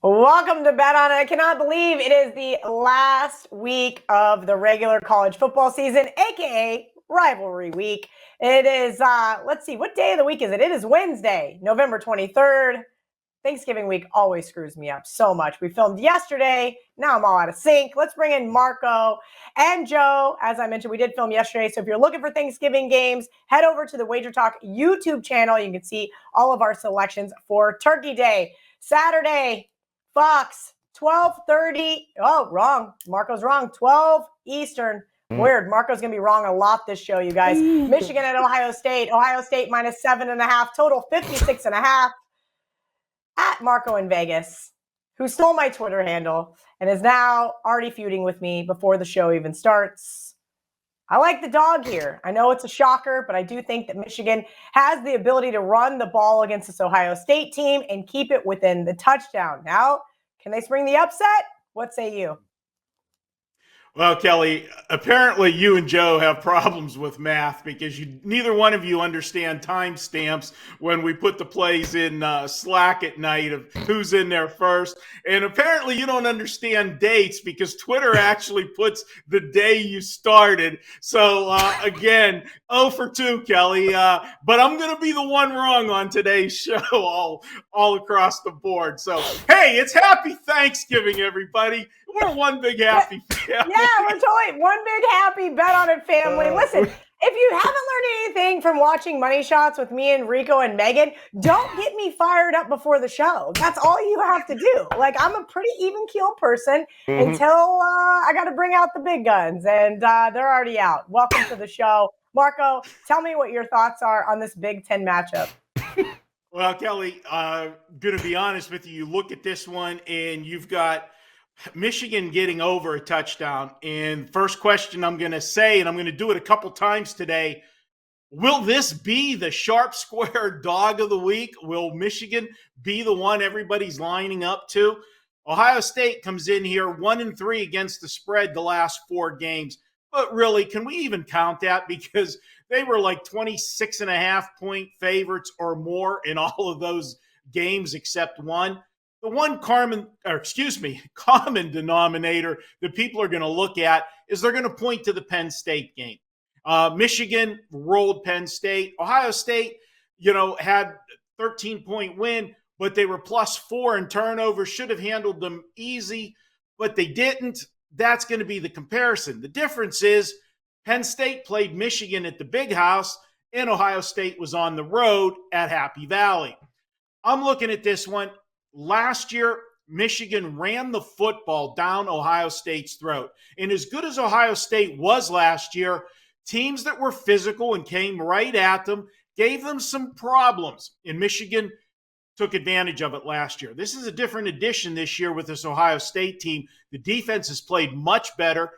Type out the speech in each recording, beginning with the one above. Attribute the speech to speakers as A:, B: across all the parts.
A: Welcome to Bet On It. I cannot believe it is the last week of the regular college football season, aka rivalry week. It is, let's see, what day of the week is it? It is Wednesday, November 23rd. Thanksgiving week always screws me up so much. We filmed yesterday. Now I'm all out of sync. Let's bring in Marco and Joe. As I mentioned, we did film yesterday. So if you're looking for Thanksgiving games, head over to the Wager Talk YouTube channel. You can see all of our selections for Turkey Day. Saturday, Fox, 12:30. Oh, wrong. Marco's wrong. 12 Eastern. Weird. Marco's going to be wrong a lot this show, you guys. Michigan at Ohio State. Ohio State minus 7.5. Total 56.5. At Marco in Vegas, who stole my Twitter handle and is now already feuding with me before the show even starts. I like the dog here. I know it's a shocker, but I do think that Michigan has the ability to run the ball against this Ohio State team and keep it within the touchdown. Now, can they spring the upset? What say you?
B: Well, Kelly, apparently you and Joe have problems with math because neither one of you understand timestamps when we put the plays in Slack at night of who's in there first. And apparently you don't understand dates because Twitter actually puts the day you started. So, again, 0 for 2, Kelly. But I'm going to be the one wrong on today's show all across the board. So, hey, it's happy Thanksgiving, everybody. We're one big happy family.
A: Yeah, we're totally one big happy Bet On It family. Listen, if you haven't learned anything from watching Money Shots with me and Rico and Megan, don't get me fired up before the show. That's all you have to do. Like, I'm a pretty even-keeled person until I got to bring out the big guns, and they're already out. Welcome to the show. Marco, tell me what your thoughts are on this Big Ten matchup.
B: Well, Kelly, going to be honest with you. You look at this one, and you've got Michigan getting over a touchdown. And first question I'm going to say, and I'm going to do it a couple times today, will this be the sharp square dog of the week? Will Michigan be the one everybody's lining up to? Ohio State comes in here 1-3 against the spread the last 4 games. But really, can we even count that? Because they were like 26.5-point favorites or more in all of those games except one. The one common denominator that people are going to look at is they're going to point to the Penn State game. Michigan rolled Penn State. Ohio State, had 13-point win, but they were +4 in turnovers, should have handled them easy, but they didn't. That's going to be the comparison. The difference is Penn State played Michigan at the Big House, and Ohio State was on the road at Happy Valley. I'm looking at this one. Last year, Michigan ran the football down Ohio State's throat. And as good as Ohio State was last year, teams that were physical and came right at them gave them some problems. And Michigan took advantage of it last year. This is a different edition this year with this Ohio State team. The defense has played much better.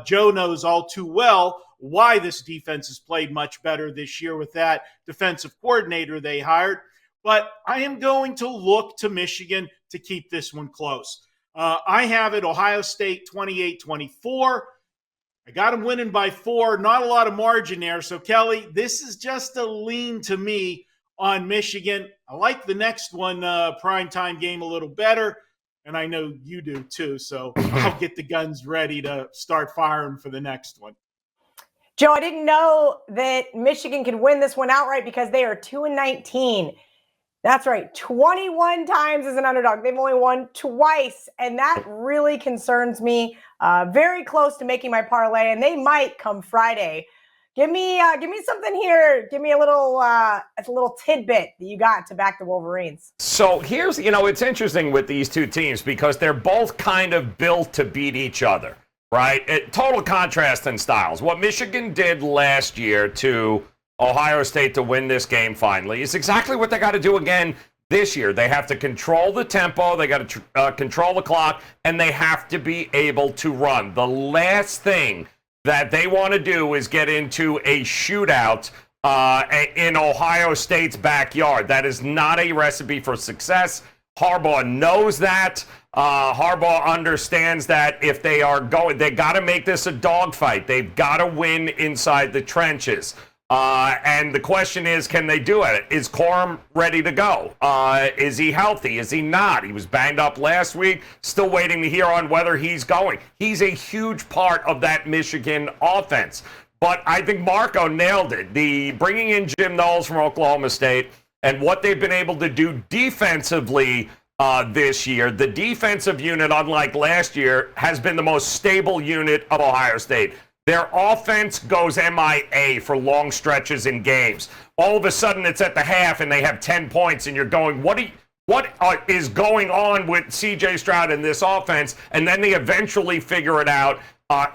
B: Joe knows all too well why this defense has played much better this year with that defensive coordinator they hired. But I am going to look to Michigan to keep this one close. I have it Ohio State 28-24. I got them winning by 4. Not a lot of margin there. So, Kelly, this is just a lean to me on Michigan. I like the next one, primetime game, a little better. And I know you do too. So I'll get the guns ready to start firing for the next one.
A: Joe, I didn't know that Michigan could win this one outright because they are 2-19. That's right, 21 times as an underdog. They've only won twice, and that really concerns me. Very close to making my parlay, and they might come Friday. Give me something here. Give me a little tidbit that you got to back the Wolverines.
C: So here's, it's interesting with these two teams because they're both kind of built to beat each other, right? Total contrast in styles. What Michigan did last year to Ohio State to win this game finally is exactly what they got to do again this year. They have to control the tempo, they got to control the clock, and they have to be able to run. The last thing that they want to do is get into a shootout in Ohio State's backyard. That is not a recipe for success. Harbaugh knows that. Harbaugh understands that if they are going, they got to make this a dogfight. They've got to win inside the trenches. And the question is, can they do it? Is Corum ready to go? Is he healthy? Is he not? He was banged up last week. Still waiting to hear on whether he's going. He's a huge part of that Michigan offense. But I think Marco nailed it. The bringing in Jim Knowles from Oklahoma State and what they've been able to do defensively this year. The defensive unit, unlike last year, has been the most stable unit of Ohio State. Their offense goes MIA for long stretches in games. All of a sudden, it's at the half, and they have 10 points, and you're going, what is going on with C.J. Stroud in this offense? And then they eventually figure it out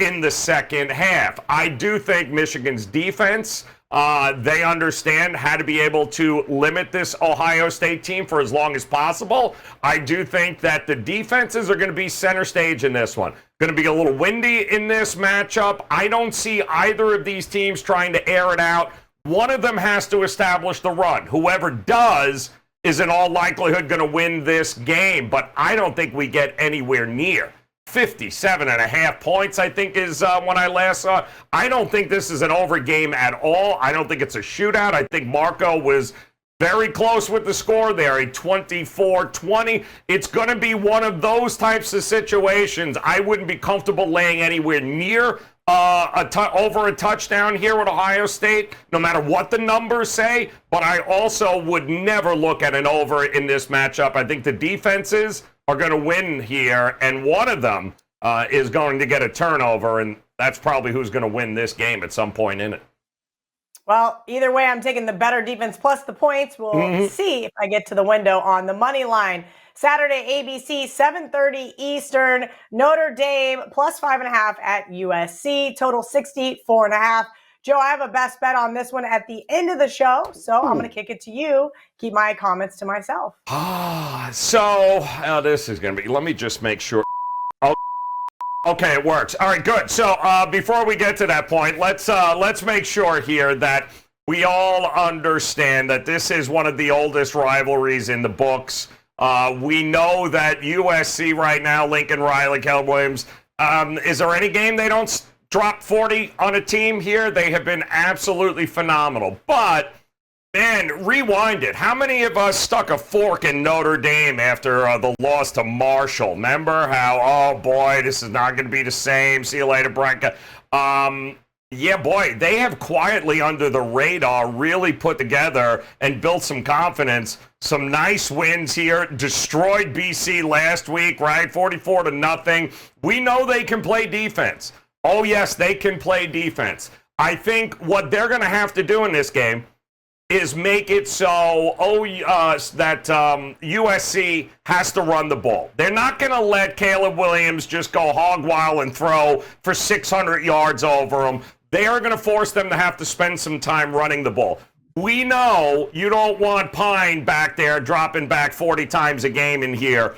C: in the second half. I do think Michigan's defense, they understand how to be able to limit this Ohio State team for as long as possible. I do think that the defenses are going to be center stage in this one. Going to be a little windy in this matchup. I don't see either of these teams trying to air it out. One of them has to establish the run. Whoever does is in all likelihood going to win this game, but I don't think we get anywhere near 57.5 points, I think, is when I last saw it. I don't think this is an over game at all. I don't think it's a shootout. I think Marco was very close with the score there, a 24-20. It's going to be one of those types of situations. I wouldn't be comfortable laying anywhere near over a touchdown here with Ohio State, no matter what the numbers say. But I also would never look at an over in this matchup. I think the defenses are going to win here, and one of them is going to get a turnover, and that's probably who's going to win this game at some point in it.
A: Well, either way, I'm taking the better defense plus the points. We'll see if I get to the window on the money line. Saturday, ABC, 7:30 Eastern. Notre Dame plus 5.5 at USC. Total 64.5. Joe, I have a best bet on this one at the end of the show, so I'm going to kick it to you. Keep my comments to myself.
C: This is going to be, let me just make sure. Okay, it works. All right, good. So before we get to that point, let's make sure here that we all understand that this is one of the oldest rivalries in the books. We know that USC right now, Lincoln Riley, Caleb Williams, is there any game they don't drop 40 on a team here? They have been absolutely phenomenal. But, man, rewind it. How many of us stuck a fork in Notre Dame after the loss to Marshall? Remember how, oh, boy, this is not going to be the same. See you later, Branca. Yeah, boy, they have quietly under the radar really put together and built some confidence. Some nice wins here. Destroyed BC last week, right? 44-0. We know they can play defense. Oh, yes, they can play defense. I think what they're going to have to do in this game is make it so that USC has to run the ball. They're not going to let Caleb Williams just go hog wild and throw for 600 yards over them. They are going to force them to have to spend some time running the ball. We know you don't want Pine back there dropping back 40 times a game in here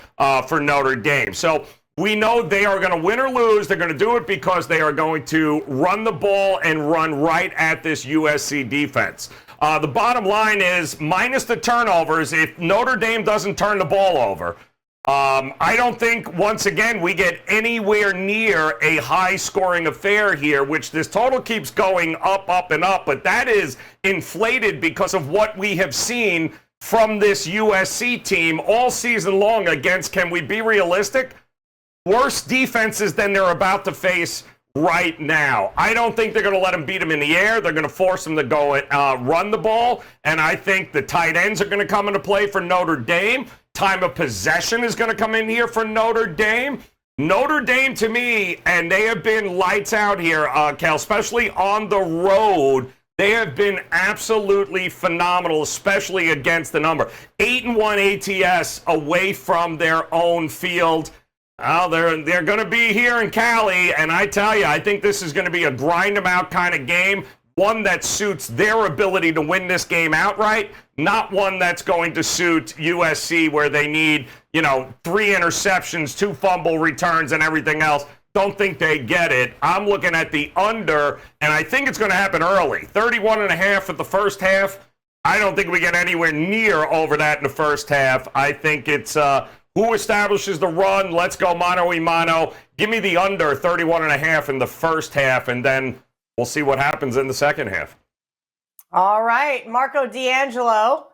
C: for Notre Dame. So we know they are going to win or lose. They're going to do it because they are going to run the ball and run right at this USC defense. The bottom line is, minus the turnovers, if Notre Dame doesn't turn the ball over, I don't think, once again, we get anywhere near a high-scoring affair here, which this total keeps going up, and up, but that is inflated because of what we have seen from this USC team all season long against, can we be realistic, worse defenses than they're about to face right now. I don't think they're going to let them beat them in the air. They're going to force them to go and run the ball, and I think the tight ends are going to come into play for Notre Dame. Time of possession is going to come in here for Notre Dame. Notre Dame, to me, and they have been lights out here, Cal, especially on the road. They have been absolutely phenomenal, especially against the number. 8-1 ATS away from their own field. Well, they're going to be here in Cali, and I tell you, I think this is going to be a grind-them-out kind of game, one that suits their ability to win this game outright, not one that's going to suit USC where they need, 3 interceptions, 2 fumble returns, and everything else. Don't think they get it. I'm looking at the under, and I think it's going to happen early. 31.5 at the first half. I don't think we get anywhere near over that in the first half. I think it's who establishes the run. Let's go mano-a-mano. Give me the under 31.5 in the first half, and then we'll see what happens in the second half.
A: All right, Marco D'Angelo.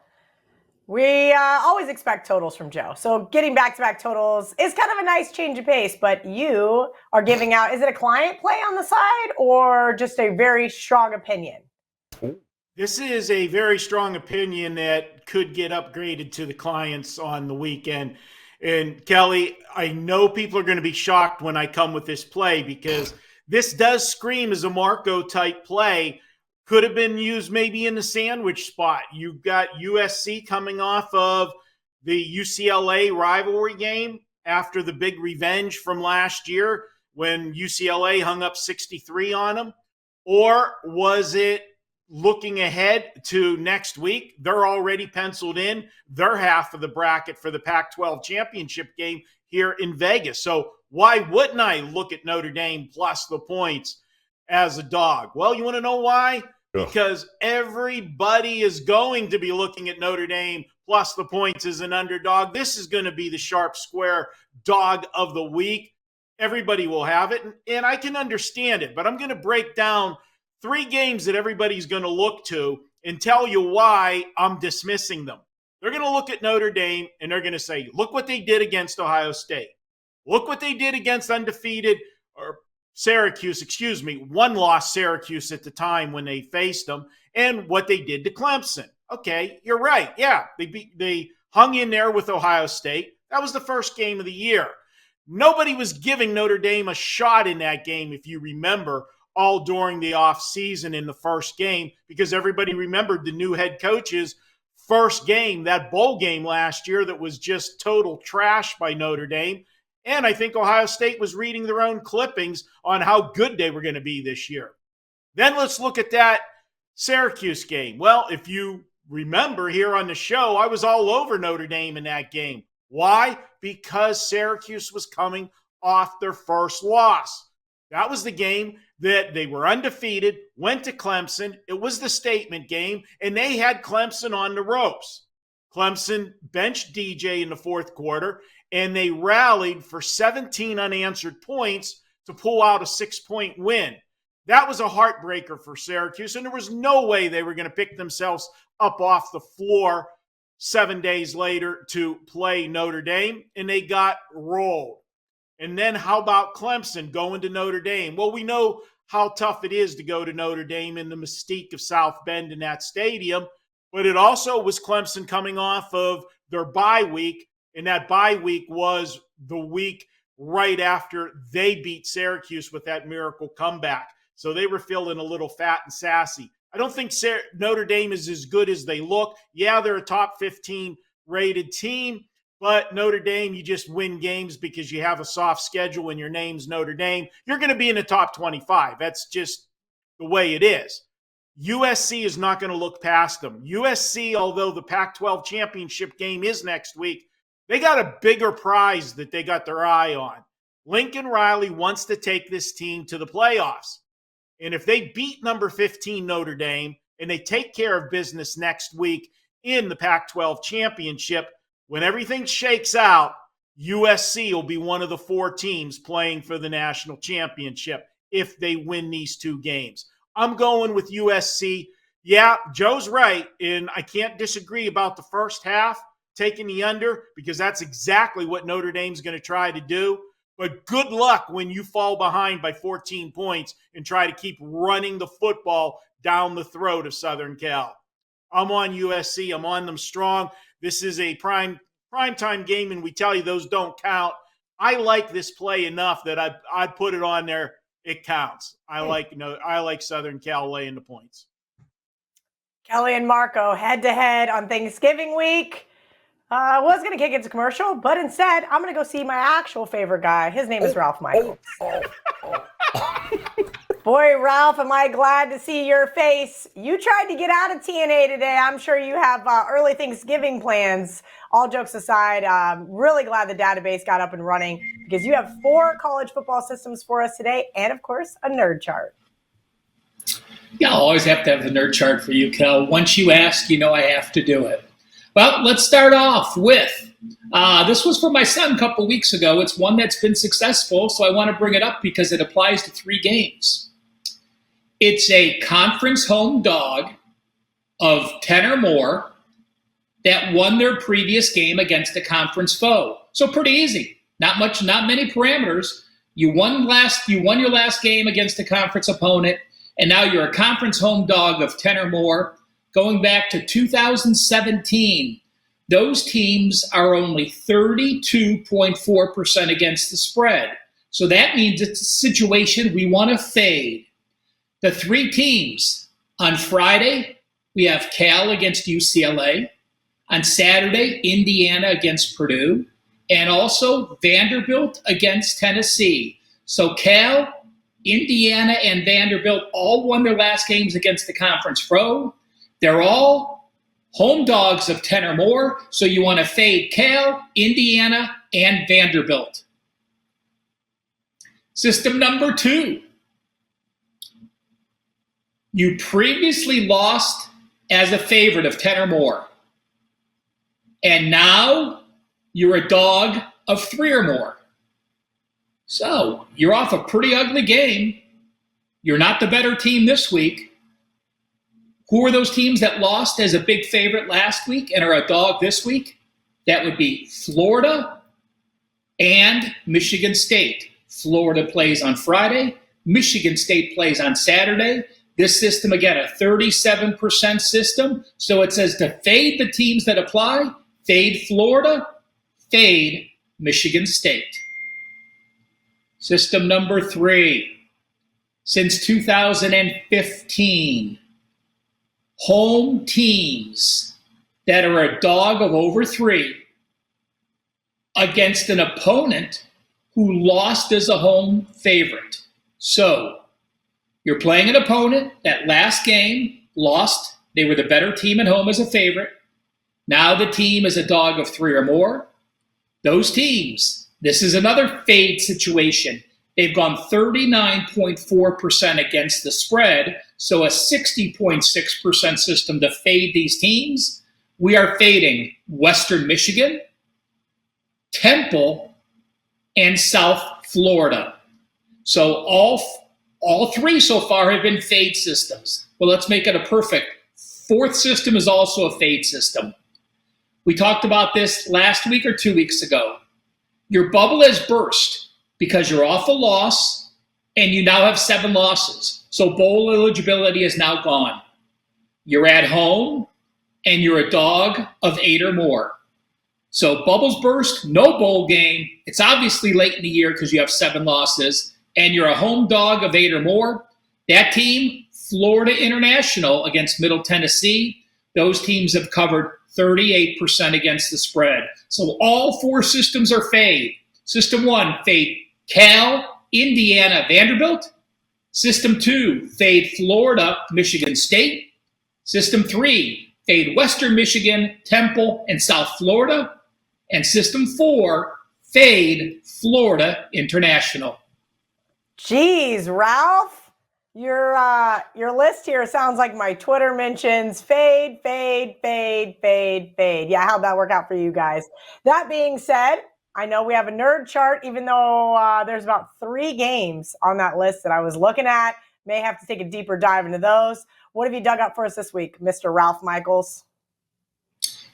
A: We always expect totals from Joe. So getting back-to-back totals is kind of a nice change of pace, but you are giving out, is it a client play on the side or just a very strong opinion?
B: This is a very strong opinion that could get upgraded to the clients on the weekend. And Kelly, I know people are going to be shocked when I come with this play because this does scream as a Marco type play. Could have been used maybe in the sandwich spot. You've got USC coming off of the UCLA rivalry game after the big revenge from last year when UCLA hung up 63 on them. Or was it looking ahead to next week? They're already penciled in their half of the bracket for the Pac-12 championship game here in Vegas. So why wouldn't I look at Notre Dame plus the points as a dog? Well, you want to know why? Because everybody is going to be looking at Notre Dame plus the points as an underdog. This is going to be the sharp square dog of the week. Everybody will have it, and I can understand it, but I'm going to break down 3 games that everybody's going to look to and tell you why I'm dismissing them. They're going to look at Notre Dame, and they're going to say, look what they did against Ohio State. Look what they did against undefeated or Syracuse, one-loss Syracuse at the time when they faced them, and what they did to Clemson. Okay, you're right. Yeah, they hung in there with Ohio State. That was the first game of the year. Nobody was giving Notre Dame a shot in that game, if you remember, all during the offseason in the first game, because everybody remembered the new head coach's first game, that bowl game last year that was just total trash by Notre Dame. And I think Ohio State was reading their own clippings on how good they were going to be this year. Then let's look at that Syracuse game. Well, if you remember here on the show, I was all over Notre Dame in that game. Why? Because Syracuse was coming off their first loss. That was the game that they were undefeated, went to Clemson. It was the statement game, and they had Clemson on the ropes. Clemson benched DJ in the fourth quarter, and they rallied for 17 unanswered points to pull out a 6-point win. That was a heartbreaker for Syracuse, and there was no way they were going to pick themselves up off the floor 7 days later to play Notre Dame, and they got rolled. And then how about Clemson going to Notre Dame? Well, we know how tough it is to go to Notre Dame in the mystique of South Bend in that stadium, but it also was Clemson coming off of their bye week, and that bye week was the week right after they beat Syracuse with that miracle comeback. So they were feeling a little fat and sassy. I don't think Notre Dame is as good as they look. Yeah, they're a top 15 rated team, but Notre Dame, you just win games because you have a soft schedule and your name's Notre Dame. You're going to be in the top 25. That's just the way it is. USC is not going to look past them. USC, although the Pac-12 championship game is next week, they got a bigger prize that they got their eye on. Lincoln Riley wants to take this team to the playoffs. And if they beat number 15 Notre Dame and they take care of business next week in the Pac-12 championship, when everything shakes out, USC will be one of the 4 teams playing for the national championship if they win these 2 games. I'm going with USC. Yeah, Joe's right, and I can't disagree about the first half, taking the under, because that's exactly what Notre Dame's going to try to do. But good luck when you fall behind by 14 points and try to keep running the football down the throat of Southern Cal. I'm on USC. I'm on them strong. This is a primetime game, and we tell you those don't count. I like this play enough that I'd put it on there. It counts. I like Southern Cal laying the points.
A: Kelly and Marco head-to-head on Thanksgiving week. Was going to kick into commercial, but instead, I'm going to go see my actual favorite guy. His name is Ralph Michaels. Boy, Ralph, am I glad to see your face. You tried to get out of TNA today. I'm sure you have early Thanksgiving plans. All jokes aside, really glad the database got up and running because you have 4 college football systems for us today and, of course, a nerd chart.
D: Yeah, I'll always have to have the nerd chart for you, Kel. Once you ask, you know I have to do it. Well, let's start off with, this was for my son a couple weeks ago. It's one that's been successful, so I want to bring it up because it applies to 3 games. It's a conference home dog of 10 or more that won their previous game against a conference foe. So pretty easy. Not many parameters. You won your last game against a conference opponent, and now you're a conference home dog of 10 or more. Going back to 2017, those teams are only 32.4% against the spread. So that means it's a situation we want to fade. The three teams on Friday, we have Cal against UCLA. On Saturday, Indiana against Purdue. And also Vanderbilt against Tennessee. So Cal, Indiana, and Vanderbilt all won their last games against the conference foe. They're all home dogs of 10 or more. So you want to fade Cal, Indiana, and Vanderbilt. System number 2. You previously lost as a favorite of 10 or more. And now you're a dog of 3 or more. So you're off a pretty ugly game. You're not the better team this week. Who are those teams that lost as a big favorite last week and are a dog this week? That would be Florida and Michigan State. Florida plays on Friday. Michigan State plays on Saturday. This system, again, a 37% system. So it says to fade the teams that apply, fade Florida, fade Michigan State. System number 3. Since 2015, home teams that are a dog of over 3 against an opponent who lost as a home favorite. So you're playing an opponent that last game lost. They were the better team at home as a favorite. Now the team is a dog of 3 or more. Those teams, this is another fade situation. They've gone 39.4% against the spread, so a 60.6% system to fade these teams. We are fading Western Michigan, Temple, and South Florida. So all 3 so far have been fade systems. Well, let's make it a perfect. 4th system is also a fade system. We talked about this last week or 2 weeks ago. Your bubble has burst because you're off a loss and you now have 7 losses. So bowl eligibility is now gone. You're at home and you're a dog of 8 or more. So bubbles burst, no bowl game. It's obviously late in the year because you have 7 losses and you're a home dog of 8 or more. That team, Florida International against Middle Tennessee, those teams have covered 38% against the spread. So all 4 systems are fade. System 1, fade Cal, Indiana, Vanderbilt. System 2, fade Florida, Michigan State. System 3, fade Western Michigan, Temple, and South Florida. And System 4, fade Florida International.
A: Geez, Ralph. Your list here sounds like my Twitter mentions. Fade, fade, fade, fade, fade. Yeah, how'd that work out for you guys? That being said, I know we have a nerd chart, even though there's about 3 games on that list that I was looking at. May have to take a deeper dive into those. What have you dug up for us this week, Mr. Ralph Michaels?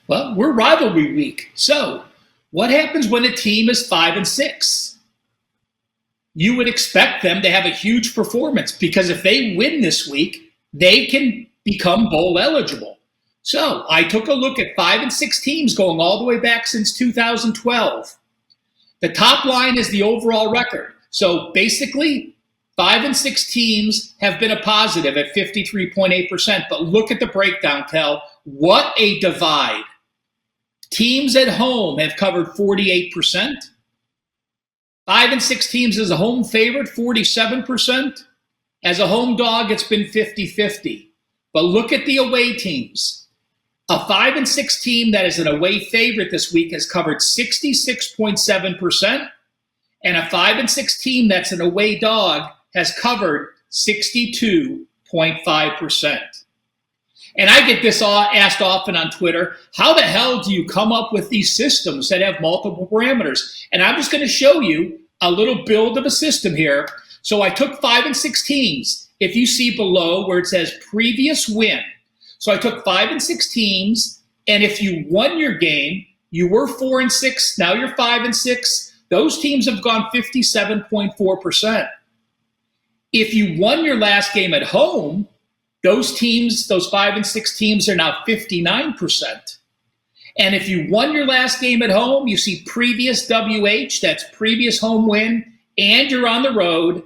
D: Well, we're rivalry week. So what happens when a team is 5-6? You would expect them to have a huge performance because if they win this week, they can become bowl eligible. So I took a look at 5-6 teams going all the way back since 2012. The top line is the overall record. So basically, 5-6 teams have been a positive at 53.8%. But look at the breakdown, Kel. What a divide. Teams at home have covered 48%. 5-6 teams as a home favorite, 47%. As a home dog, it's been 50-50. But look at the away teams. A 5-6 team that is an away favorite this week has covered 66.7%. And a 5-6 team that's an away dog has covered 62.5%. And I get this asked often on Twitter, how the hell do you come up with these systems that have multiple parameters? And I'm just going to show you a little build of a system here. So I took 5-6 teams. If you see below where it says previous win. So I took 5 and 6 teams, and if you won your game, you were 4 and 6, now you're 5 and 6. Those teams have gone 57.4%. If you won your last game at home, those teams, those 5 and 6 teams, are now 59%. And if you won your last game at home, you see previous WH, that's previous home win, and you're on the road,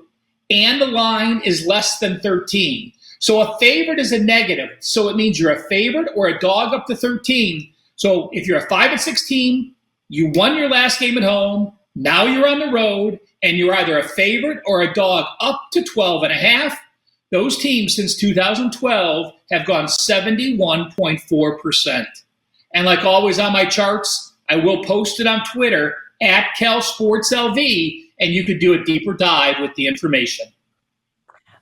D: and the line is less than 13. So a favorite is a negative. So it means you're a favorite or a dog up to 13. So if you're a 5 and 6 team, you won your last game at home, now you're on the road, and you're either a favorite or a dog up to 12.5. Those teams since 2012 have gone 71.4%. And like always on my charts, I will post it on Twitter at CalSportsLV, and you could do a deeper dive with the information.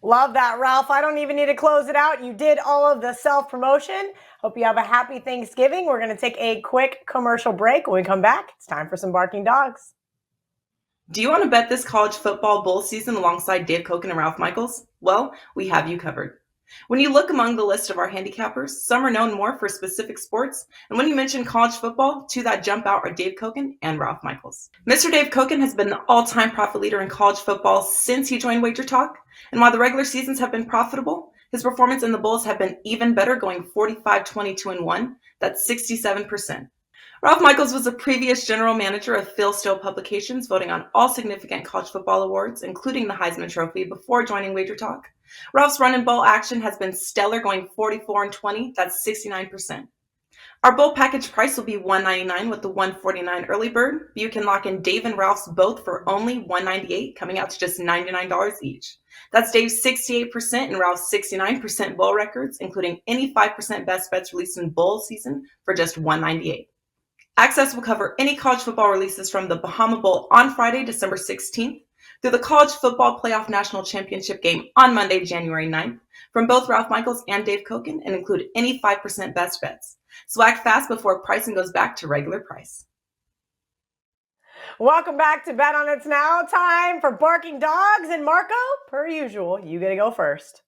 A: Love that, Ralph. I don't even need to close it out. You did all of the self-promotion. Hope you have a happy Thanksgiving. We're going to take a quick commercial break. When we come back, it's time for some barking dogs.
E: Do you want to bet this college football bowl season alongside Dave Koken and Ralph Michaels? Well, we have you covered. When you look among the list of our handicappers, some are known more for specific sports, and when you mention college football, two that jump out are Dave Koken and Ralph Michaels. Mr. Dave Koken has been the all-time profit leader in college football since he joined Wager Talk, and while the regular seasons have been profitable, his performance in the Bowls have been even better, going 45-22-1. That's 67%. Ralph Michaels was a previous general manager of Phil Steele Publications, voting on all significant college football awards, including the Heisman Trophy, before joining Wager Talk. Ralph's run in bowl action has been stellar, going 44-20. That's 69%. Our bowl package price will be $199 with the $149 early bird. You can lock in Dave and Ralph's both for only $198, coming out to just $99 each. That's Dave's 68% and Ralph's 69% bowl records, including any 5% best bets released in bowl season, for just $198. Access will cover any college football releases from the Bahama Bowl on Friday, December 16th, through the College Football Playoff National Championship game on Monday, January 9th, from both Ralph Michaels and Dave Koken, and include any 5% best bets. So act fast before pricing goes back to regular price.
A: Welcome back to Bet On. It's now time for Barking Dogs. And Marco, per usual, you get to go first.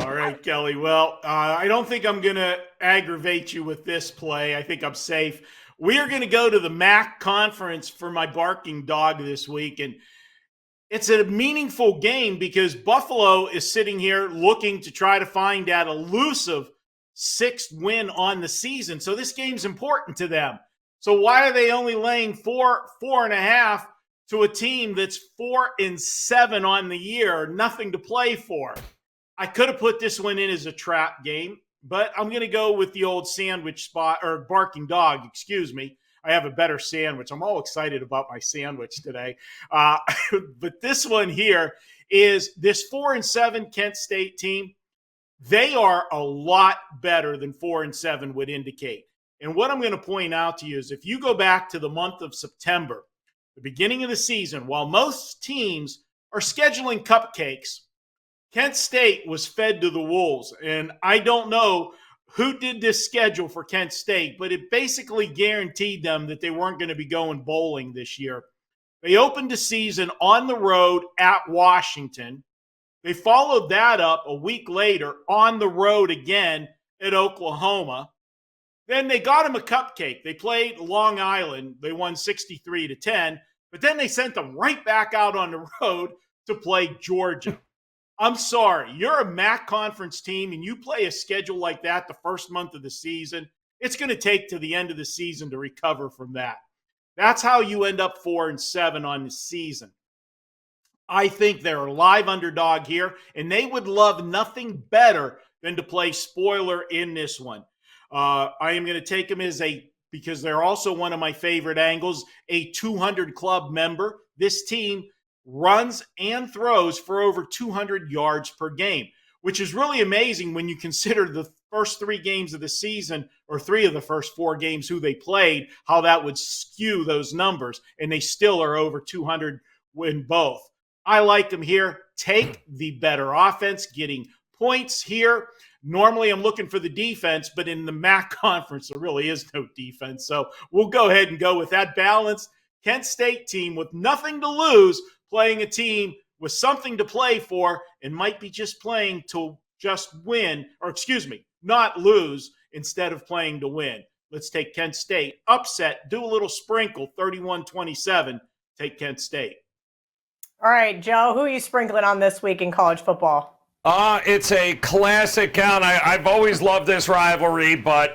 B: All right, Kelly. Well, I don't think I'm going to aggravate you with this play. I think I'm safe. We are going to go to the MAC conference for my barking dog this week. And it's a meaningful game because Buffalo is sitting here looking to try to find that elusive 6th win on the season. So this game's important to them. So why are they only laying 4.5 to a team that's 4-7 on the year? Nothing to play for. I could have put this one in as a trap game, but I'm going to go with the old sandwich spot, or barking dog, excuse me. I have a better sandwich. I'm all excited about my sandwich today. But this one here is this 4-7 Kent State team. They are a lot better than 4-7 would indicate. And what I'm going to point out to you is if you go back to the month of September, the beginning of the season, while most teams are scheduling cupcakes, Kent State was fed to the wolves. And I don't know who did this schedule for Kent State, but it basically guaranteed them that they weren't going to be going bowling this year. They opened the season on the road at Washington. They followed that up a week later on the road again at Oklahoma. Then they got them a cupcake. They played Long Island. They won 63-10, but then they sent them right back out on the road to play Georgia. I'm sorry, you're a MAC conference team and you play a schedule like that the first month of the season, it's going to take to the end of the season to recover from that. That's how you end up 4-7 on the season. I think they're a live underdog here, and they would love nothing better than to play spoiler in this one. I am going to take them because they're also one of my favorite angles, a 200 club member. This team runs and throws for over 200 yards per game, which is really amazing when you consider the first 3 games of the season, or 3 of the first 4 games who they played, how that would skew those numbers, and they still are over 200 in both. I like them here. Take the better offense, getting points here. Normally I'm looking for the defense, but in the MAC conference, there really is no defense. So we'll go ahead and go with that balanced Kent State team with nothing to lose, playing a team with something to play for, and might be just playing to just win, or excuse me, not lose instead of playing to win. Let's take Kent State. Upset, do a little sprinkle, 31-27. Take Kent State.
A: All right, Joe, who are you sprinkling on this week in college football?
C: It's a classic count. I've always loved this rivalry, but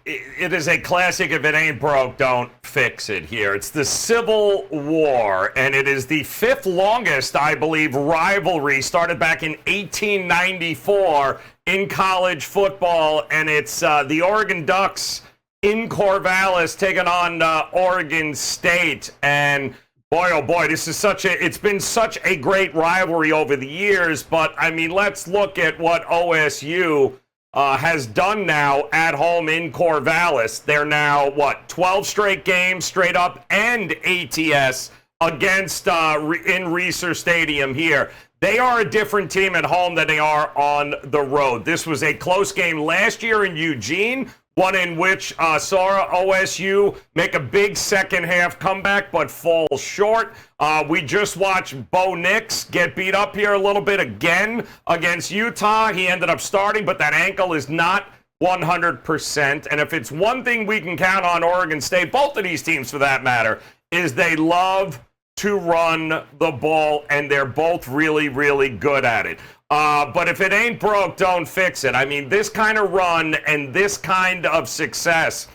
C: it is a classic. If it ain't broke, don't fix it here. It's the Civil War, and it is the 5th longest, I believe, rivalry. Started back in 1894 in college football, and it's the Oregon Ducks in Corvallis taking on Oregon State. And boy, oh boy, it's been such a great rivalry over the years, but I mean, let's look at what OSU has done now at home in Corvallis. They're now, 12 straight games straight up and ATS against in Reser Stadium here. They are a different team at home than they are on the road. This was a close game last year in Eugene, one in which saw OSU make a big second half comeback but fall short. We just watched Bo Nix get beat up here a little bit again against Utah. He ended up starting, but that ankle is not 100%. And if it's one thing we can count on Oregon State, both of these teams for that matter, is they love to run the ball, and they're both really, really good at it. But if it ain't broke, don't fix it. I mean, this kind of run and this kind of success,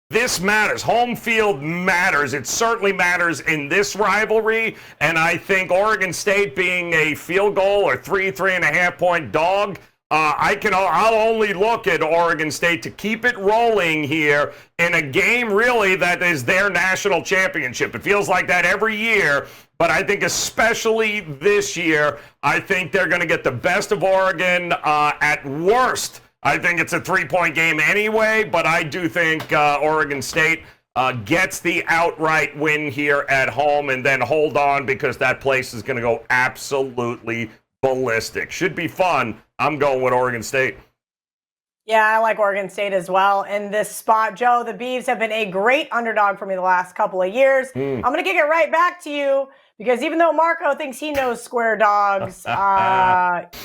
C: this matters. Home field matters. It certainly matters in this rivalry. And I think Oregon State being a field goal or 3.5 point dog, I'll only look at Oregon State to keep it rolling here in a game really that is their national championship. It feels like that every year, but I think especially this year, I think they're going to get the best of Oregon. At worst, I think it's a 3-point game anyway, but I do think Oregon State gets the outright win here at home and then hold on because that place is going to go absolutely ballistic. Should be fun. I'm going with Oregon State.
A: Yeah, I like Oregon State as well in this spot. Joe, the Beavs have been a great underdog for me the last couple of years. I'm going to kick it right back to you because even though Marco thinks he knows square dogs,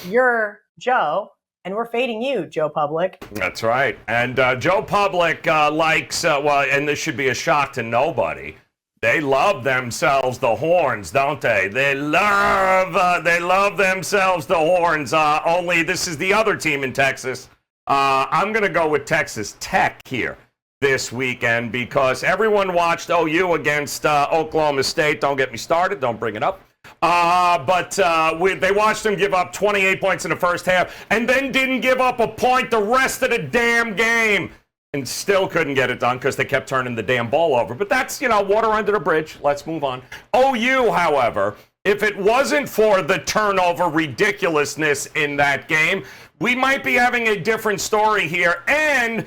A: you're Joe, and we're fading you, Joe Public.
C: That's right. And Joe Public likes, and this should be a shock to nobody, they love themselves the horns, don't they? They love themselves the horns. Only this is the other team in Texas. I'm going to go with Texas Tech here this weekend because everyone watched OU against Oklahoma State. Don't get me started. Don't bring it up. But they watched them give up 28 points in the first half and then didn't give up a point the rest of the damn game. And still couldn't get it done because they kept turning the damn ball over. But that's, water under the bridge. Let's move on. OU, however, if it wasn't for the turnover ridiculousness in that game, we might be having a different story here. And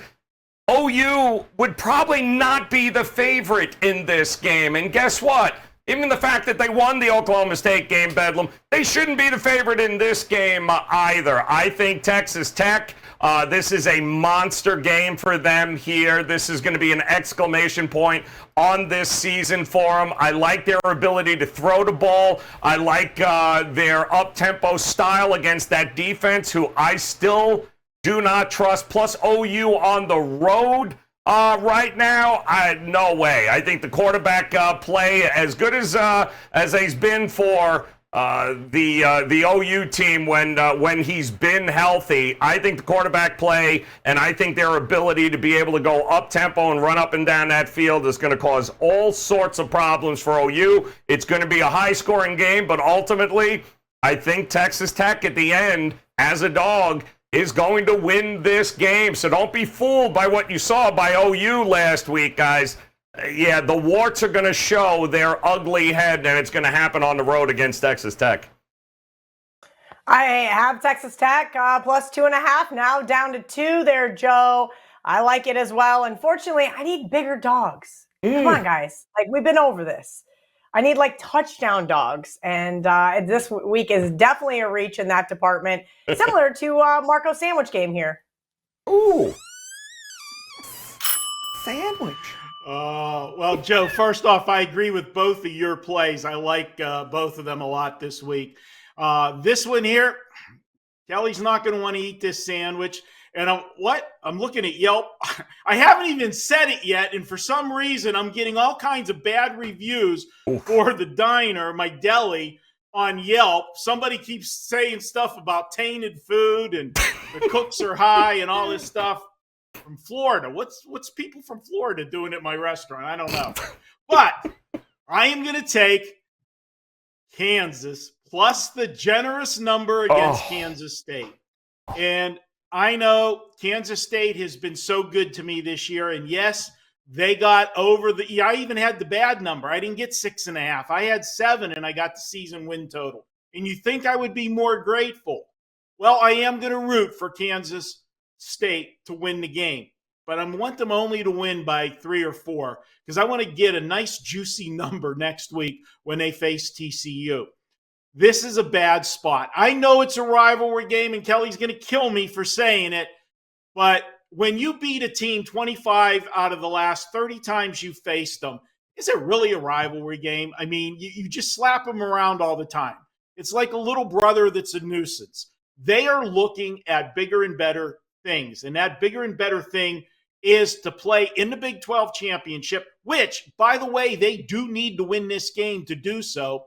C: OU would probably not be the favorite in this game. And guess what? Even the fact that they won the Oklahoma State game, Bedlam, they shouldn't be the favorite in this game either. I think Texas Tech, this is a monster game for them here. This is going to be an exclamation point on this season for them. I like their ability to throw the ball. I like their up-tempo style against that defense, who I still do not trust. Plus OU on the road. Right now, no way. I think the quarterback play, as good as he's been for the OU team when he's been healthy, I think the quarterback play and I think their ability to be able to go up tempo and run up and down that field is going to cause all sorts of problems for OU. It's going to be a high-scoring game, but ultimately, I think Texas Tech at the end, as a dog, is going to win this game. So don't be fooled by what you saw by OU last week, guys. Yeah, the warts are going to show their ugly head, and it's going to happen on the road against Texas Tech.
A: I have Texas Tech plus 2.5, now down to 2 there, Joe. I like it as well. Unfortunately, I need bigger dogs. Come on, guys. We've been over this. I need touchdown dogs, and this week is definitely a reach in that department, similar to Marco's sandwich game here.
C: Ooh, sandwich.
B: Well, Joe, first off, I agree with both of your plays. I like both of them a lot this week. This one here, Kelly's not going to want to eat this sandwich. And I'm looking at Yelp. I haven't even said it yet. And for some reason, I'm getting all kinds of bad reviews for the diner, my deli, on Yelp. Somebody keeps saying stuff about tainted food and the cooks are high and all this stuff from Florida. What's people from Florida doing at my restaurant? I don't know. But I am going to take Kansas plus the generous number against Kansas State. And I know Kansas State has been so good to me this year. And yes, they got over I even had the bad number. I didn't get 6.5. I had 7 and I got the season win total. And you think I would be more grateful? Well, I am going to root for Kansas State to win the game. But I want them only to win by 3 or 4 because I want to get a nice juicy number next week when they face TCU. This is a bad spot. I know it's a rivalry game, and Kelly's going to kill me for saying it, but when you beat a team 25 out of the last 30 times you faced them, is it really a rivalry game? I mean, you just slap them around all the time. It's like a little brother that's a nuisance. They are looking at bigger and better things, and that bigger and better thing is to play in the Big 12 championship, which, by the way, they do need to win this game to do so,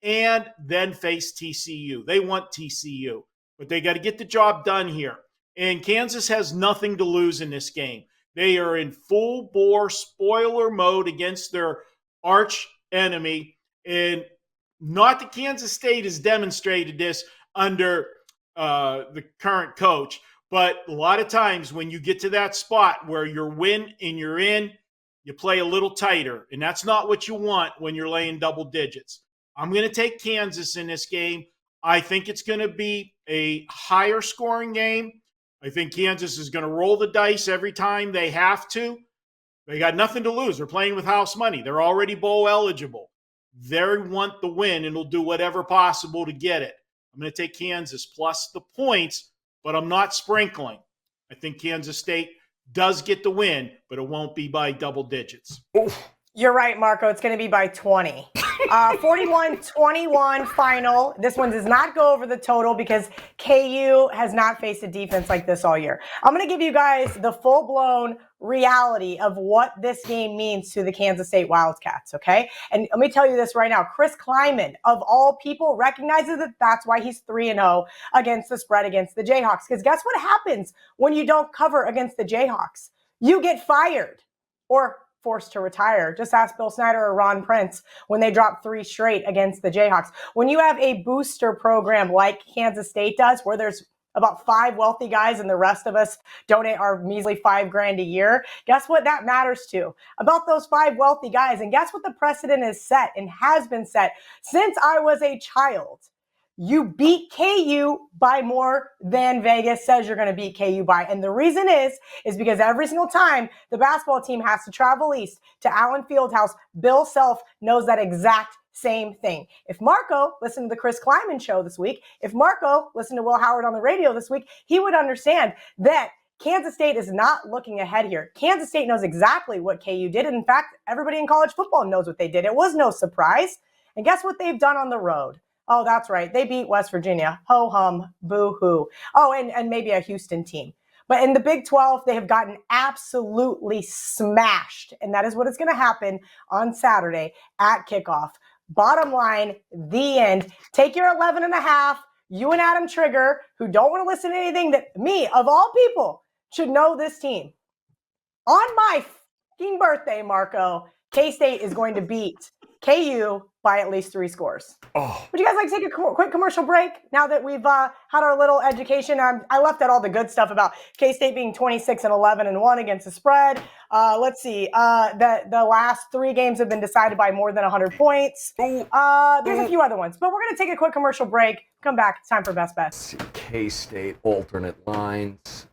B: and then face TCU. They want TCU, but they got to get the job done here. And Kansas has nothing to lose in this game. They are in full bore spoiler mode against their arch enemy. And not that Kansas State has demonstrated this under the current coach, but a lot of times when you get to that spot where you're win and you're in, you play a little tighter. And that's not what you want when you're laying double digits. I'm going to take Kansas in this game. I think it's going to be a higher scoring game. I think Kansas is going to roll the dice every time they have to. They got nothing to lose. They're playing with house money. They're already bowl eligible. They want the win and will do whatever possible to get it. I'm going to take Kansas plus the points, but I'm not sprinkling. I think Kansas State does get the win, but it won't be by double digits.
A: You're right, Marco. It's going to be by 20. 41-21 final. This one does not go over the total because KU has not faced a defense like this all year. I'm going to give you guys the full-blown reality of what this game means to the Kansas State Wildcats, okay? And let me tell you this right now. Chris Kleiman, of all people, recognizes that that's why he's 3-0 against the spread against the Jayhawks. Because guess what happens when you don't cover against the Jayhawks? You get fired or forced to retire. Just ask Bill Snyder or Ron Prince when they dropped 3 straight against the Jayhawks. When you have a booster program like Kansas State does, where there's about 5 wealthy guys and the rest of us donate our measly $5,000 a year, guess what that matters to? About those 5 wealthy guys. And guess what the precedent is set and has been set since I was a child. You beat KU by more than Vegas says you're going to beat KU by. And the reason is because every single time the basketball team has to travel east to Allen Fieldhouse, Bill Self knows that exact same thing. If Marco listened to the Chris Kleiman show this week, if Marco listened to Will Howard on the radio this week, he would understand that Kansas State is not looking ahead here. Kansas State knows exactly what KU did. And in fact, everybody in college football knows what they did. It was no surprise. And guess what they've done on the road? Oh, that's right. They beat West Virginia. Ho-hum, boo-hoo. Oh, and maybe a Houston team. But in the Big 12, they have gotten absolutely smashed. And that is what is going to happen on Saturday at kickoff. Bottom line, the end. Take your 11.5. You and Adam Trigger, who don't want to listen to anything that me, of all people, should know this team. On my fucking birthday, Marco, K-State is going to beat KU by at least 3 scores. Would you guys like to take a quick commercial break now that we've had our little education? I left out all the good stuff about K-State being 26-11-1 against the spread. Let's see. The last 3 games have been decided by more than 100 points. There's a few other ones, but we're going to take a quick commercial break. Come back. It's time for Best Bets.
C: K-State alternate lines.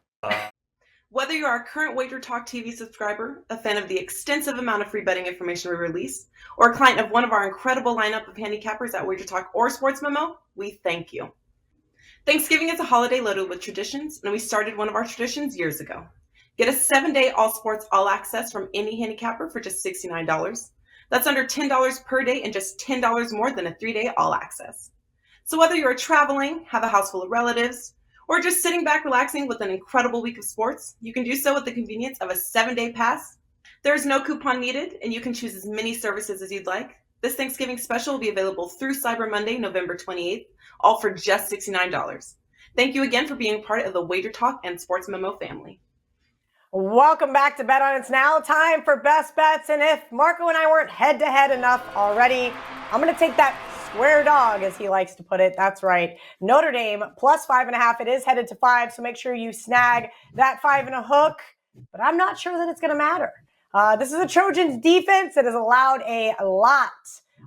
E: Whether you are a current Wager Talk TV subscriber, a fan of the extensive amount of free betting information we release, or a client of one of our incredible lineup of handicappers at Wager Talk or Sports Memo, we thank you. Thanksgiving is a holiday loaded with traditions, and we started one of our traditions years ago. Get a 7-day all sports all access from any handicapper for just $69. That's under $10 per day and just $10 more than a 3-day all access. So whether you're traveling, have a house full of relatives, Or just sitting back relaxing with an incredible week of sports, you can do so with the convenience of a 7-day pass. There's no coupon needed, and you can choose as many services as you'd like. This Thanksgiving special will be available through Cyber Monday, November 28th, all for just $69. Thank you again for being part of the Wager Talk and Sports Memo family.
A: Welcome back to Bet On. It's now time for Best Bets. And if Marco and I weren't head-to-head enough already, I'm going to take that square dog, as he likes to put it. That's right. Notre Dame plus 5.5. It is headed to 5, so make sure you snag that 5 and a hook. But I'm not sure that it's going to matter. This is a Trojans defense that has allowed a lot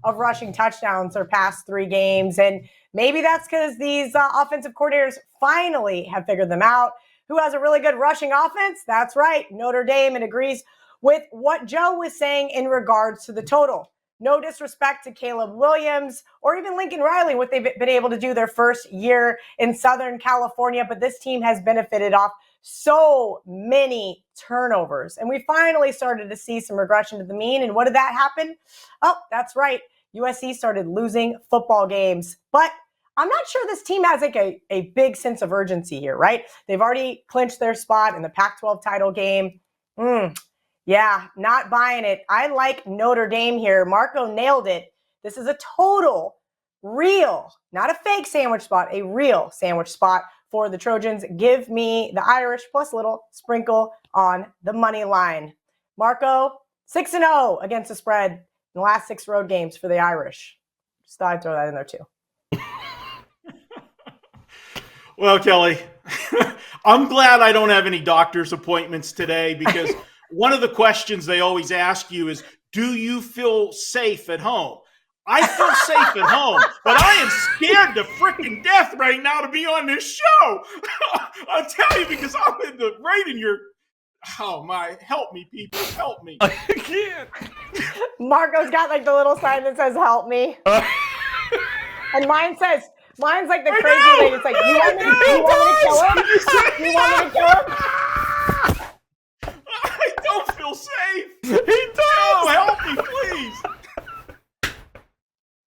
A: of rushing touchdowns their past 3 games. And maybe that's because these offensive coordinators finally have figured them out. Who has a really good rushing offense? That's right, Notre Dame. It agrees with what Joe was saying in regards to the total. No disrespect to Caleb Williams or even Lincoln Riley, what they've been able to do their first year in Southern California, but this team has benefited off so many turnovers. And we finally started to see some regression to the mean. And what did that happen? Oh, that's right. USC started losing football games. But I'm not sure this team has like a big sense of urgency here, right? They've already clinched their spot in the Pac-12 title game. Yeah, not buying it. I like Notre Dame here. Marco nailed it. This is a total, real, not a fake sandwich spot, a real sandwich spot for the Trojans. Give me the Irish plus a little sprinkle on the money line. Marco, 6-0 against the spread in the last 6 road games for the Irish. Just thought I'd throw that in there too.
B: Well, Kelly, I'm glad I don't have any doctor's appointments today because one of the questions they always ask you is, do you feel safe at home? I feel safe at home, but I am scared to freaking death right now to be on this show. I'll tell you because I'm right in your, oh my, help me, people, help me.
C: I can't.
A: Marco's got like the little sign that says, help me. And mine's like the crazy thing. It's like, you want me to kill him? You want me to kill him?
B: I don't feel safe.
C: He does.
B: Oh, help me, please.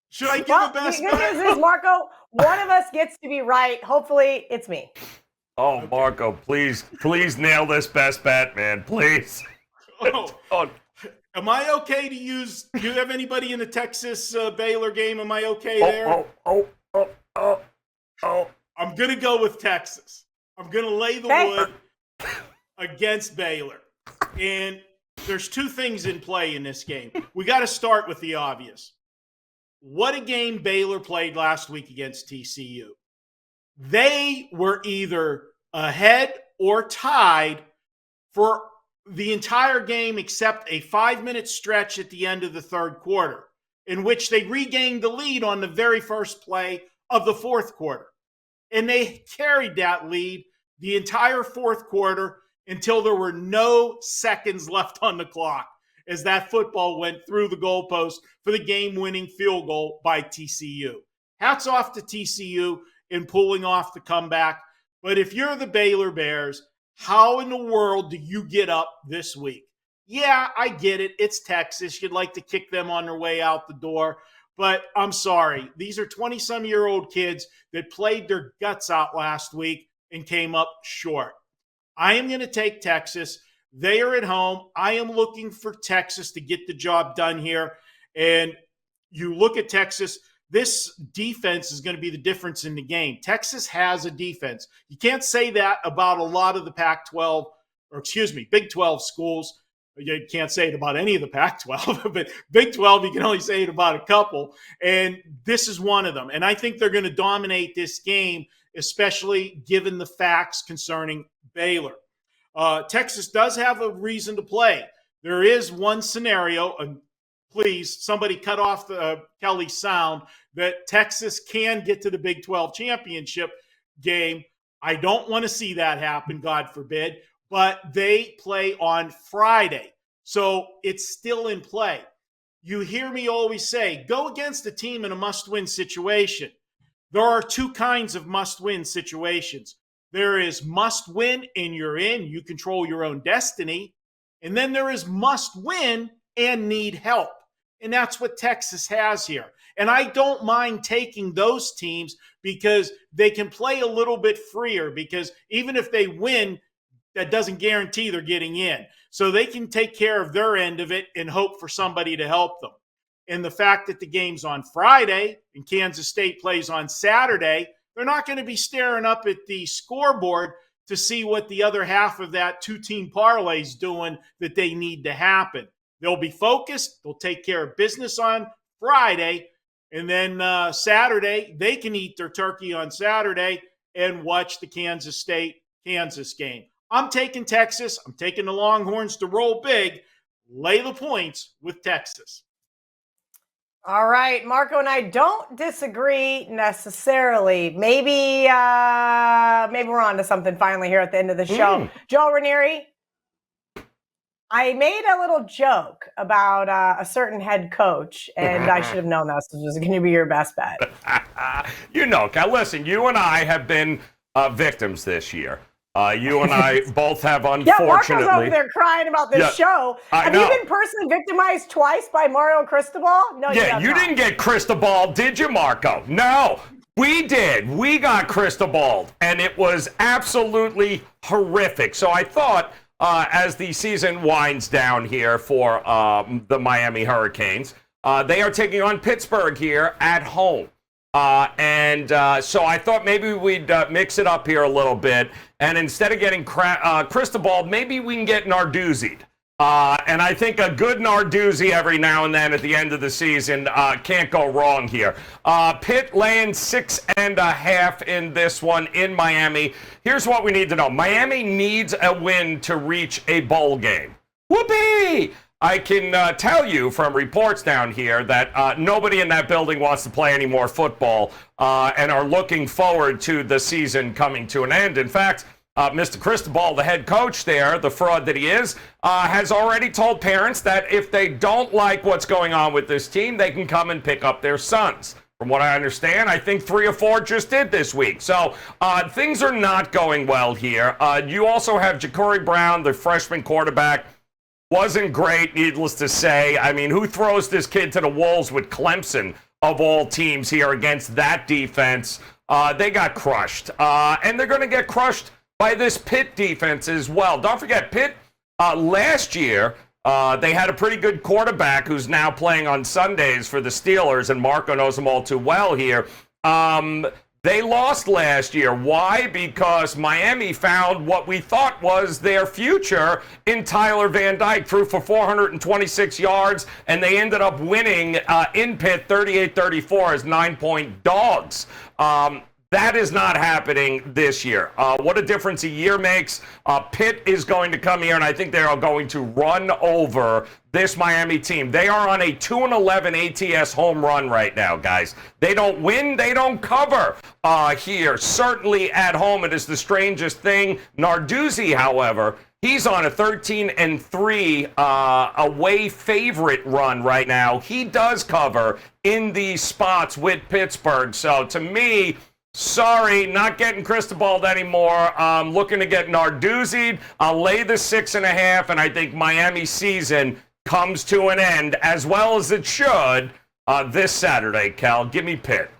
B: Should I give a best
A: bet? The good news is, Marco, one of us gets to be right. Hopefully, it's me.
C: Oh, Marco, please nail this best bet, man. Please.
B: Oh. Am I okay to use? Do you have anybody in the Texas Baylor game? Am I okay there? I'm going to go with Texas. I'm going to lay the wood against Baylor. And there's 2 things in play in this game. We got to start with the obvious. What a game Baylor played last week against TCU. They were either ahead or tied for the entire game except a 5-minute stretch at the end of the 3rd quarter, in which they regained the lead on the very first play of the 4th quarter. And they carried that lead the entire 4th quarter until there were no seconds left on the clock as that football went through the goalpost for the game-winning field goal by TCU. Hats off to TCU in pulling off the comeback. But if you're the Baylor Bears, how in the world do you get up this week? Yeah, I get it. It's Texas. You'd like to kick them on their way out the door. But I'm sorry. These are 20-some-year-old kids that played their guts out last week and came up short. I am going to take Texas. They are at home. I am looking for Texas to get the job done here. And you look at Texas, this defense is going to be the difference in the game. Texas has a defense. You can't say that about a lot of the Pac-12, or excuse me, Big 12 schools. You can't say it about any of the Pac-12, but Big 12, you can only say it about a couple. And this is one of them. And I think they're going to dominate this game, especially given the facts concerning Baylor. Texas does have a reason to play. There is one scenario, please, somebody cut off the Kelly sound, that Texas can get to the Big 12 championship game. I don't want to see that happen, God forbid, but they play on Friday. So it's still in play. You hear me always say, go against a team in a must-win situation. There are 2 kinds of must-win situations. There is must-win and you're in. You control your own destiny. And then there is must-win and need help. And that's what Texas has here. And I don't mind taking those teams because they can play a little bit freer, because even if they win, that doesn't guarantee they're getting in. So they can take care of their end of it and hope for somebody to help them. And the fact that the game's on Friday and Kansas State plays on Saturday, they're not going to be staring up at the scoreboard to see what the other half of that two-team parlay is doing that they need to happen. They'll be focused. They'll take care of business on Friday. And then Saturday, they can eat their turkey on Saturday and watch the Kansas State-Kansas game. I'm taking Texas. I'm taking the Longhorns to roll big. Lay the points with Texas.
A: All right, Marco and I don't disagree necessarily. Maybe we're on to something finally here at the end of the show. Joe Raineri, I made a little joke about a certain head coach, and I should have known this was going to be your best bet.
C: Listen, you and I have been victims this year. You and I both have, unfortunately.
A: Yeah, Marco's over there crying about this show. Have you been personally victimized twice by Mario Cristobal? No, you
C: didn't get Cristobal, did you, Marco? No, we did. We got Cristobal, and it was absolutely horrific. So I thought, as the season winds down here for the Miami Hurricanes, they are taking on Pittsburgh here at home. So I thought maybe we'd mix it up here a little bit, and instead of getting Cristobal, maybe we can get Narduzzi'd. And I think a good Narduzzi every now and then at the end of the season can't go wrong here. Pitt laying 6.5 in this one in Miami. Here's what we need to know. Miami needs a win to reach a bowl game. Whoopee! I can tell you from reports down here that nobody in that building wants to play any more football and are looking forward to the season coming to an end. In fact, Mr. Cristobal, the head coach there, the fraud that he is, has already told parents that if they don't like what's going on with this team, they can come and pick up their sons. From what I understand, I think 3 or 4 just did this week. So things are not going well here. You also have Ja'Cory Brown, the freshman quarterback. Wasn't great, needless to say. I mean, who throws this kid to the wolves with Clemson, of all teams here, against that defense? They got crushed. And they're going to get crushed by this Pitt defense as well. Don't forget, Pitt, last year, they had a pretty good quarterback who's now playing on Sundays for the Steelers, and Marco knows him all too well here. They lost last year. Why? Because Miami found what we thought was their future in Tyler Van Dyke. Threw for 426 yards, and they ended up winning in Pitt 38-34 as 9-point dogs. That is not happening this year. What a difference a year makes. Pitt is going to come here, and I think they are going to run over this Miami team. They are on a 2-11 ATS home run right now, guys. They don't win, they don't cover here. Certainly at home, it is the strangest thing. Narduzzi, however, he's on a 13-3 away favorite run right now. He does cover in these spots with Pittsburgh. So to me, sorry, not getting Cristobal anymore. I'm looking to get Narduzzi'd. I'll lay the 6.5, and I think Miami's season comes to an end, as well as it should, this Saturday, Cal. Give me Pitt.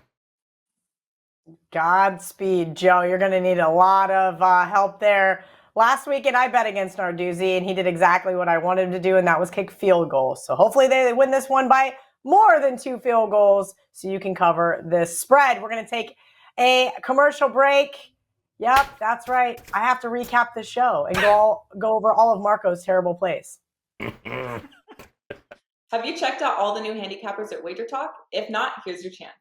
A: Godspeed, Joe. You're going to need a lot of help there. Last weekend, I bet against Narduzzi, and he did exactly what I wanted him to do, and that was kick field goals. So hopefully they win this one by more than 2 field goals so you can cover this spread. We're going to take a commercial break. Yep, that's right. I have to recap the show and go over all of Marco's terrible plays.
E: Have you checked out all the new handicappers at Wager Talk? If not, here's your chance.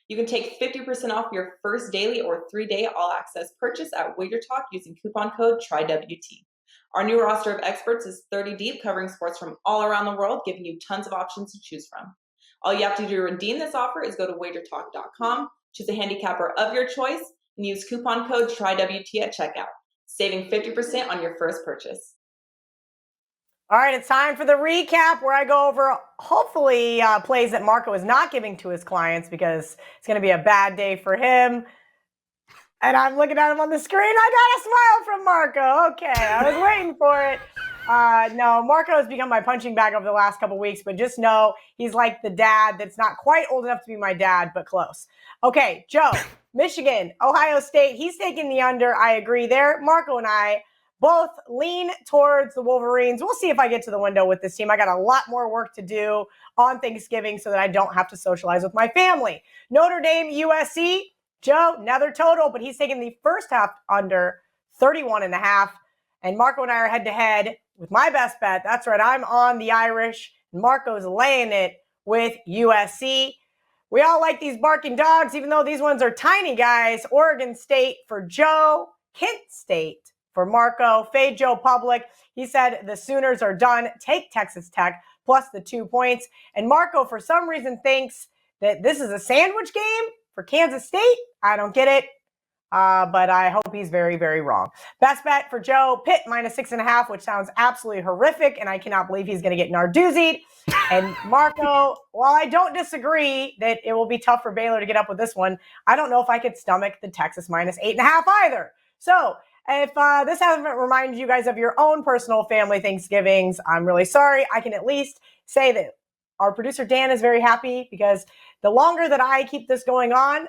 E: You can take 50% off your first daily or 3-day all-access purchase at Wager Talk using coupon code TRYWT. Our new roster of experts is 30 deep, covering sports from all around the world, giving you tons of options to choose from. All you have to do to redeem this offer is go to wagertalk.com, choose a handicapper of your choice, and use coupon code TRYWT at checkout, saving 50% on your first purchase.
A: All right, it's time for the recap where I go over, hopefully, plays that Marco is not giving to his clients because it's going to be a bad day for him. And I'm looking at him on the screen. I got a smile from Marco. Okay, I was waiting for it. No, Marco has become my punching bag over the last couple weeks, but just know he's like the dad that's not quite old enough to be my dad, but close. Okay, Joe, Michigan, Ohio State, he's taking the under. I agree there. Marco and I both lean towards the Wolverines. We'll see if I get to the window with this team. I got a lot more work to do on Thanksgiving so that I don't have to socialize with my family. Notre Dame, USC, Joe, another total, but he's taking the first half under 31.5. And Marco and I are head to head with my best bet. That's right. I'm on the Irish. And Marco's laying it with USC. We all like these barking dogs, even though these ones are tiny guys. Oregon State for Joe. Kent State for Marco. Fade Joe Public. He said the Sooners are done. Take Texas Tech plus the 2 points. And Marco, for some reason, thinks that this is a sandwich game for Kansas State. I don't get it. But I hope he's very, very wrong. Best bet for Joe, Pitt minus 6.5, which sounds absolutely horrific, and I cannot believe he's going to get Narduzzi'd. And Marco, while I don't disagree that it will be tough for Baylor to get up with this one, I don't know if I could stomach the Texas minus 8.5 either. So if this hasn't reminded you guys of your own personal family Thanksgivings, I'm really sorry. I can at least say that our producer Dan is very happy because the longer that I keep this going on,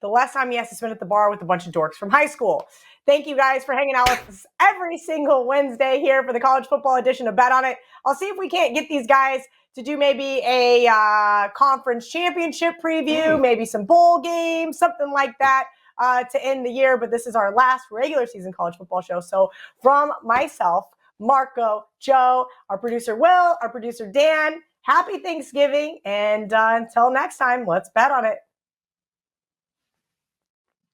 A: the less time he has to spend at the bar with a bunch of dorks from high school. Thank you guys for hanging out with us every single Wednesday here for the college football edition of Bet On It. I'll see if we can't get these guys to do maybe a conference championship preview, maybe some bowl games, something like that to end the year. But this is our last regular season college football show. So from myself, Marco, Joe, our producer Will, our producer Dan, happy Thanksgiving. And until next time, let's bet on it.